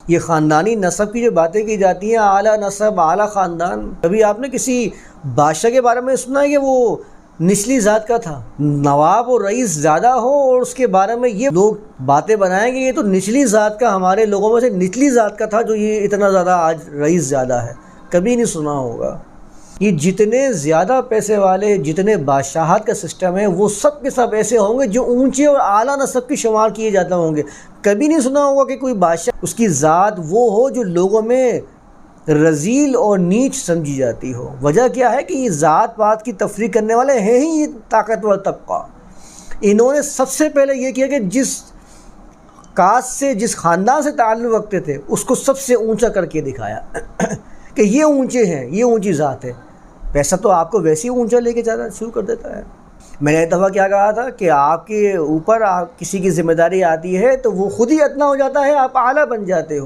یہ خاندانی نسب کی جو باتیں کی جاتی ہیں، اعلیٰ نسب، اعلیٰ خاندان، کبھی آپ نے کسی بادشاہ کے بارے میں سنا ہے کہ وہ نچلی ذات کا تھا؟ نواب اور رئیس زیادہ ہو اور اس کے بارے میں یہ لوگ باتیں بنائیں کہ یہ تو نچلی ذات کا، ہمارے لوگوں میں سے نچلی ذات کا تھا جو یہ اتنا زیادہ آج رئیس زیادہ ہے، کبھی نہیں سنا ہوگا۔ یہ جتنے زیادہ پیسے والے، جتنے بادشاہت کا سسٹم ہے، وہ سب کے سب ایسے ہوں گے جو اونچے اور اعلیٰ نسب کی شمار کیے جاتے ہوں گے۔ کبھی نہیں سنا ہوگا کہ کوئی بادشاہ اس کی ذات وہ ہو جو لوگوں میں رذیل اور نیچ سمجھی جاتی ہو۔ وجہ کیا ہے کہ یہ ذات پات کی تفریق کرنے والے ہیں ہی یہ طاقتور طبقہ۔ انہوں نے سب سے پہلے یہ کیا کہ جس کاسٹ سے، جس خاندان سے تعلق رکھتے تھے، اس کو سب سے اونچا کر کے دکھایا کہ یہ اونچے ہیں، یہ اونچی ذات ہے۔ پیسہ تو آپ کو ویسے ہی اونچا لے کے جانا شروع کر دیتا ہے۔ میں نے ایک دفعہ کیا کہا تھا کہ آپ کے اوپر کسی کی ذمہ داری آتی ہے تو وہ خود ہی ادنا ہو جاتا ہے، آپ اعلیٰ بن جاتے ہو۔